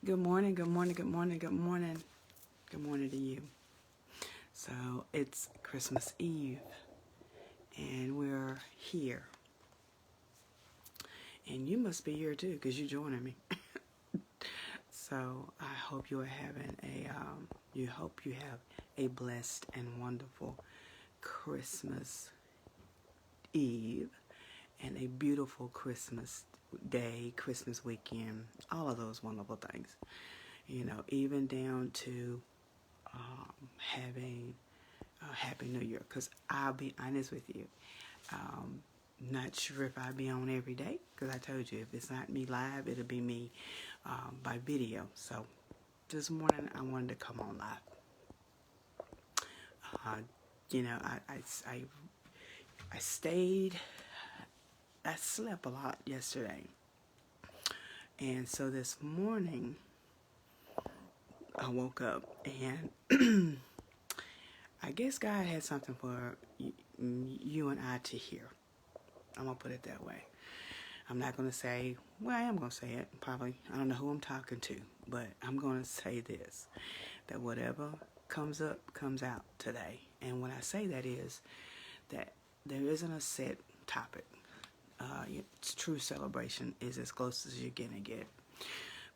Good morning, good morning, good morning, good morning. Good morning to you. So it's Christmas Eve and we're here. And you must be here too because you're joining me. So I hope you are having you have a blessed and wonderful Christmas Eve and a beautiful Christmas day, Christmas weekend, all of those wonderful things. Even down to having a Happy New Year. Because I'll be honest with you, not sure if I'll be on every day. Because I told you, if it's not me live, it'll be me by video. So this morning I wanted to come on live. I slept a lot yesterday. And so this morning I woke up and I guess God had something for you and I to hear. I'm going to put it that way. I'm not going to say, well, I am going to say it. Probably, I don't know who I'm talking to, but I'm going to say this, that whatever comes up, comes out today. And when I say that is that there isn't a set topic. True celebration is as close as you're going to get,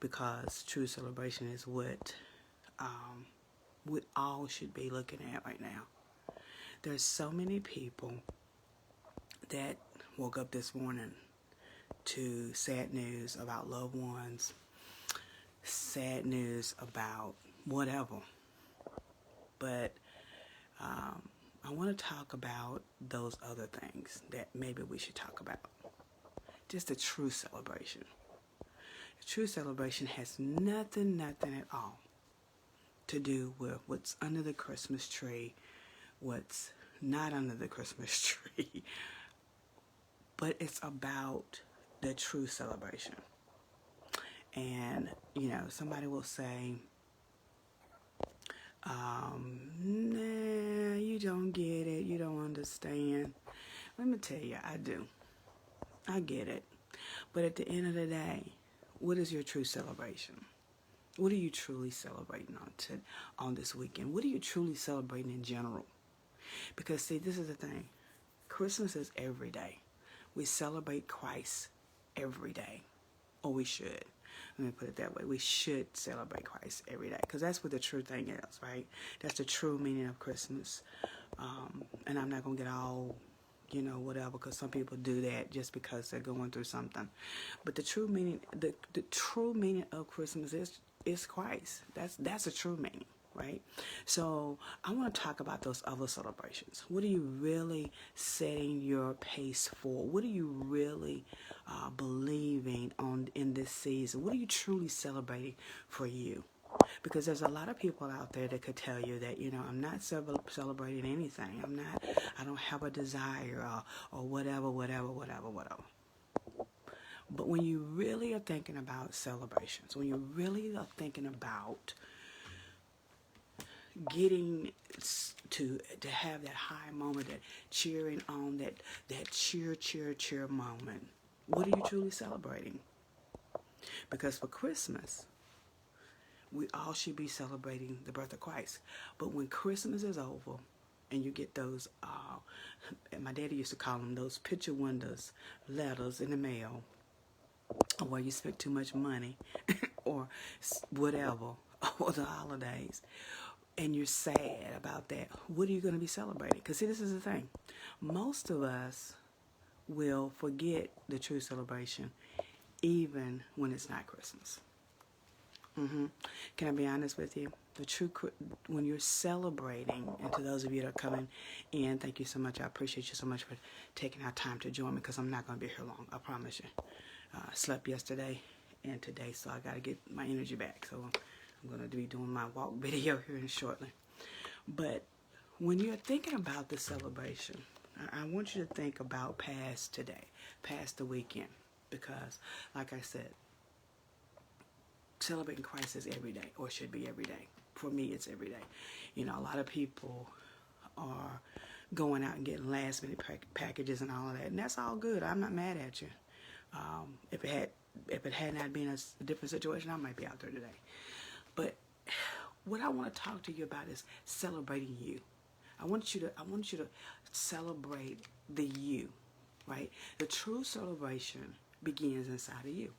because true celebration is what we all should be looking at right now. There's so many people that woke up this morning to sad news about loved ones, sad news about whatever. But I want to talk about those other things that maybe we should talk about. Just a true celebration. A true celebration has nothing at all to do with what's under the Christmas tree, what's not under the Christmas tree, but it's about the true celebration. And, somebody will say, nah, you don't get it, you don't understand. Let me tell you, I do. I get it. But at the end of the day, what is your true celebration? What are you truly celebrating on this weekend? What are you truly celebrating in general? Because, see, this is the thing. Christmas is every day. We celebrate Christ every day. Or we should. Let me put it that way. We should celebrate Christ every day. Because that's what the true thing is, right? That's the true meaning of Christmas. And I'm not going to get all, whatever, because some people do that just because they're going through something. But the true meaning, the true meaning of Christmas is Christ. That's a true meaning, right? So I want to talk about those other celebrations. What are you really setting your pace for? What are you really believing in this season? What are you truly celebrating for you? Because there's a lot of people out there that could tell you that, I'm not celebrating anything. I don't have a desire or whatever. But when you really are thinking about celebrations, when you really are thinking about getting to have that high moment, that cheering on, that cheer moment, what are you truly celebrating? Because for Christmas, we all should be celebrating the birth of Christ. But when Christmas is over and you get those, my daddy used to call them those picture windows letters in the mail, where you spent too much money or whatever, or the holidays, and you're sad about that, what are you going to be celebrating? Because see, this is the thing. Most of us will forget the true celebration even when it's not Christmas. Can I be honest with you? When you're celebrating, and to those of you that are coming in, thank you so much. I appreciate you so much for taking our time to join me, because I'm not going to be here long. I promise you. I slept yesterday and today, so I got to get my energy back. So I'm going to be doing my walk video here shortly. But when you're thinking about the celebration, I want you to think about past today, past the weekend, because, like I said, celebrating Christ is every day, or should be every day. For me, it's every day. A lot of people are going out and getting last minute packages and all of that, and that's all good. I'm not mad at you. If it had if it had not been a different situation, I might be out there today. But what I want to talk to you about is celebrating you. I want you to celebrate the you, right? The true celebration begins inside of you.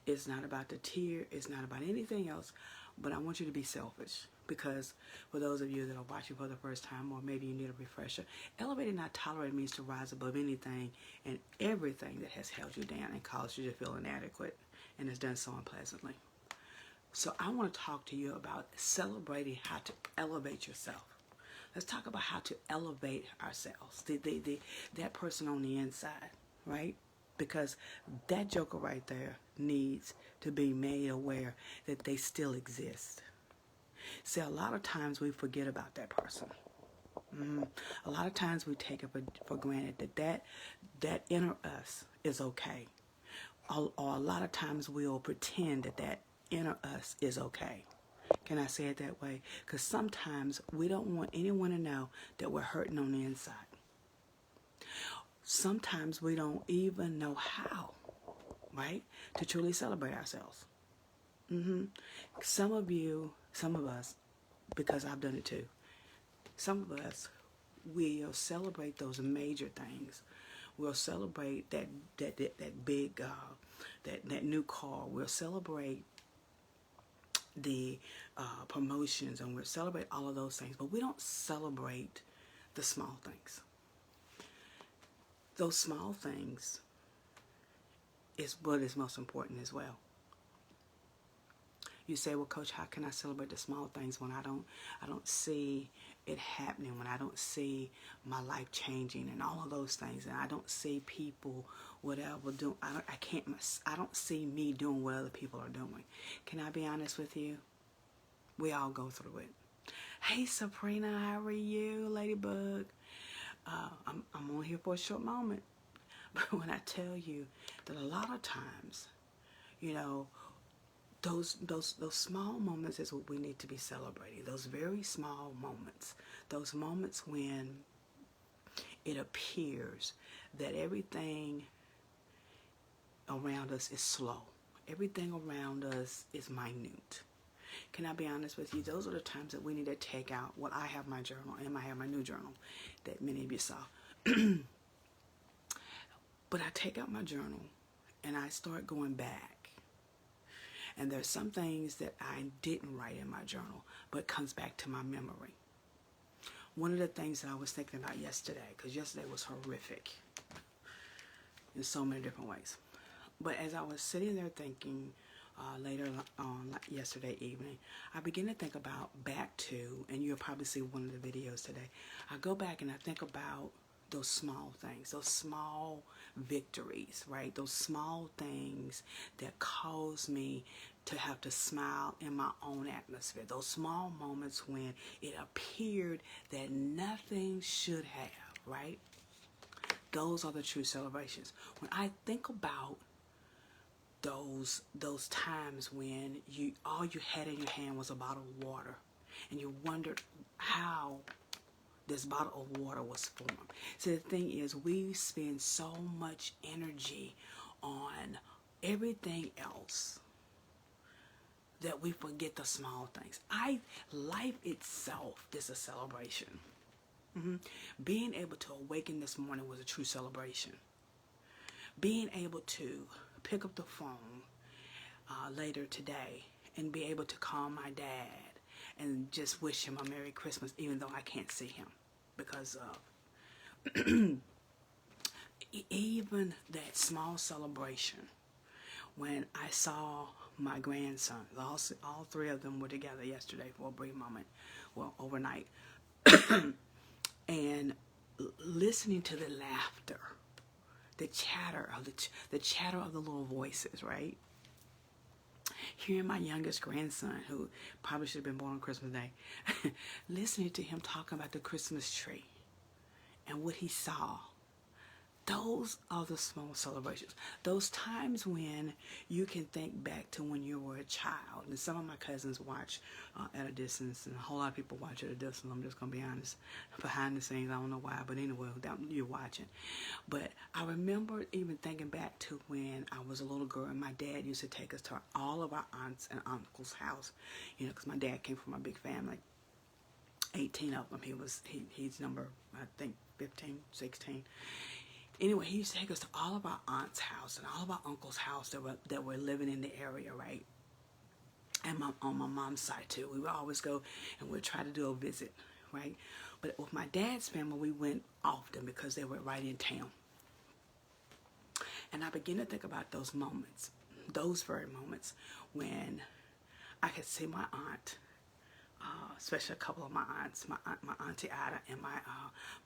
It's not about the tear. It's not about anything else. But I want you to be selfish, because for those of you that are watching for the first time, or maybe you need a refresher, elevated, not tolerated means to rise above anything and everything that has held you down and caused you to feel inadequate, and has done so unpleasantly. So I want to talk to you about celebrating how to elevate yourself. Let's talk about how to elevate ourselves, that person on the inside, right? Because that joker right there needs to be made aware that they still exist. See, a lot of times we forget about that person. A lot of times we take it for granted that inner us is okay. Or a lot of times we'll pretend that inner us is okay. Can I say it that way? Because sometimes we don't want anyone to know that we're hurting on the inside. Sometimes we don't even know how, right, to truly celebrate ourselves. Some of us, because I've done it too, some of us, we'll celebrate those major things. We'll celebrate that big, that new car. We'll celebrate the promotions, and we'll celebrate all of those things. But we don't celebrate the small things. Those small things is what is most important as well. You say, well, Coach, how can I celebrate the small things when I don't see it happening, when I don't see my life changing and all of those things, and I don't see people, whatever, do I don't see me doing what other people are doing. Can I be honest with you? We all go through it. Hey, Sabrina, how are you, Ladybug? I'm on here for a short moment, but when I tell you that a lot of times, you know, those small moments is what we need to be celebrating. Those very small moments. Those moments when it appears that everything around us is slow. Everything around us is minute. Can I be honest with you? Those are the times that we need to take out. Well, I have my journal, and I have my new journal that many of you saw. But I take out my journal and I start going back. And there's some things that I didn't write in my journal, but comes back to my memory. One of the things that I was thinking about yesterday, because yesterday was horrific in so many different ways. But as I was sitting there thinking later on, like yesterday evening, I began to think about back to, and you'll probably see one of the videos today, I go back and I think about those small things, those small victories, right? Those small things that cause me to have to smile in my own atmosphere. Those small moments when it appeared that nothing should have, right? Those are the true celebrations. When I think about those times when all you had in your hand was a bottle of water, and you wondered how this bottle of water was formed. So the thing is, we spend so much energy on everything else that we forget the small things. Life itself is a celebration. Being able to awaken this morning was a true celebration. Being able to pick up the phone later today and be able to call my dad and just wish him a Merry Christmas, even though I can't see him because of even that small celebration. When I saw my grandson, all three of them were together yesterday for a brief moment, well, overnight, and listening to the laughter, the chatter of the little voices, right? Hearing my youngest grandson, who probably should have been born on Christmas Day, listening to him talking about the Christmas tree and what he saw, Those are the small celebrations. Those times when you can think back to when you were a child. And some of my cousins watch at a distance, and a whole lot of people watch at a distance. I'm just going to be honest. Behind the scenes, I don't know why, but anyway, you're watching. But I remember even thinking back to when I was a little girl, and my dad used to take us to all of our aunts and uncles' house. You know, because my dad came from a big family. 18 of them. He's number, I think, 15, 16. Anyway, he used to take us to all of our aunt's house and all of our uncle's house that were living in the area, right? And on my mom's side too. We would always go and we'd try to do a visit, right? But with my dad's family, we went often because they were right in town. And I began to think about those moments, those very moments when I could see my aunt, especially a couple of my aunts, my auntie Ada and my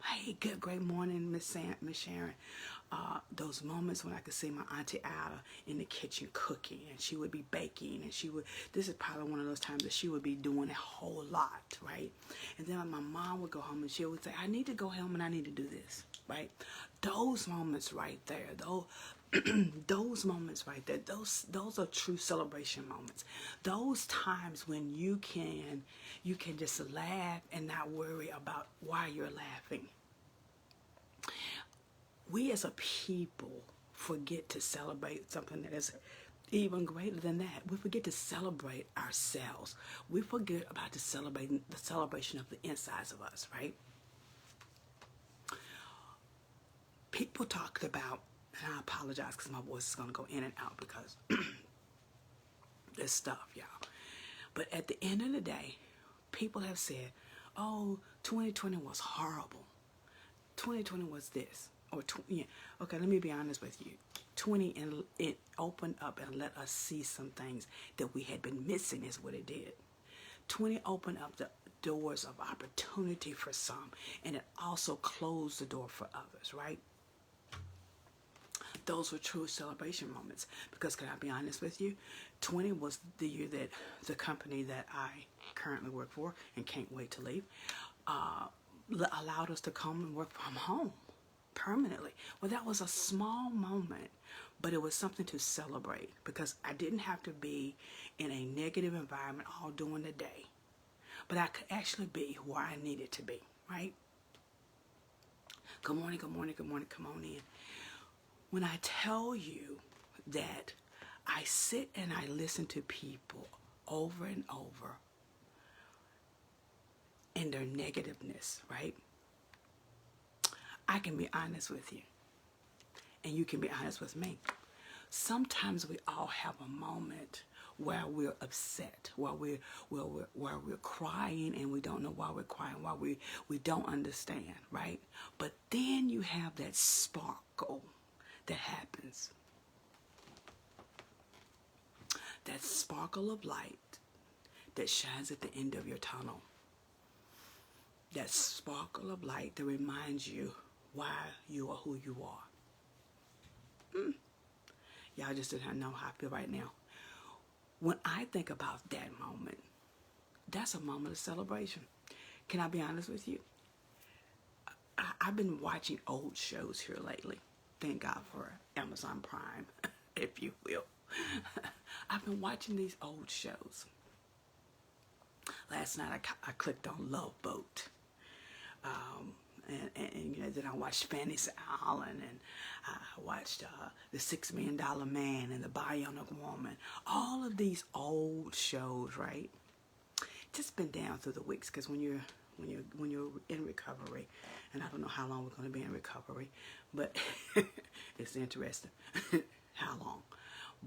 hey, great morning, Miss Sharon. Those moments when I could see my auntie Ada in the kitchen cooking, and she would be baking, and this is probably one of those times that she would be doing a whole lot, right? And then my mom would go home and she would say, I need to go home and I need to do this, right? Those moments right there, those moments right there, those are true celebration moments. Those times when you can just laugh and not worry about why you're laughing. We as a people forget to celebrate something that is even greater than that. We forget to celebrate ourselves. We forget about the celebration of the insides of us, right? People talked about, and I apologize because my voice is going to go in and out because this stuff, y'all. But at the end of the day, people have said, oh, 2020 was horrible. 2020 was this. Or yeah. Okay, let me be honest with you. 20 and it opened up and let us see some things that we had been missing is what it did. 20 opened up the doors of opportunity for some, and it also closed the door for others, right? Those were true celebration moments because, can I be honest with you, 20 was the year that the company that I currently work for and can't wait to leave allowed us to come and work from home permanently. Well, that was a small moment, but it was something to celebrate because I didn't have to be in a negative environment all during the day, but I could actually be where I needed to be, right? Good morning, good morning, good morning. Come on in. When I tell you that I sit and I listen to people over and over in their negativeness, right? I can be honest with you, and you can be honest with me. Sometimes we all have a moment where we're upset, where we're crying and we don't know why we're crying, why we don't understand, right? But then you have that sparkle that happens. That sparkle of light that shines at the end of your tunnel. That sparkle of light that reminds you why you are who you are. Y'all just didn't know how I feel right now. When I think about that moment, that's a moment of celebration. Can I be honest with you? I've been watching old shows here lately. Thank God for Amazon Prime, if you will. I've been watching these old shows. Last night I clicked on Love Boat. And you know, then I watched Fantasy Island, and I watched The $6 Million Man and The Bionic Woman. All of these old shows, right? Just been down through the weeks because when you're in recovery, and I don't know how long we're going to be in recovery, but it's interesting how long.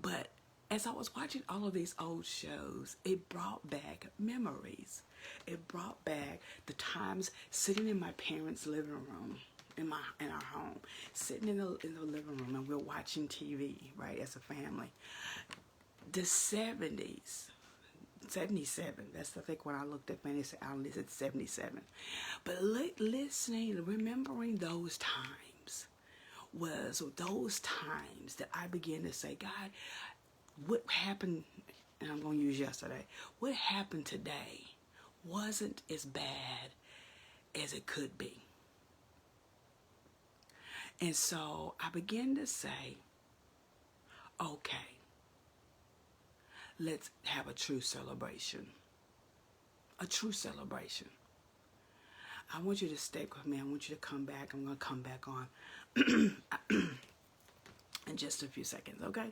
But as I was watching all of these old shows, it brought back memories. It brought back the times sitting in my parents' living room, in our home, sitting in the living room, and we're watching TV, right, as a family. The 70s, 77. That's, I think, when I looked at Fantasy Island, it said 77. But listening, remembering those times was those times that I began to say, God, what happened, and I'm going to use yesterday, what happened today wasn't as bad as it could be. And so I began to say, okay, let's have a true celebration. A true celebration. I want you to stick with me. I want you to come back. I'm going to come back on in just a few seconds, okay?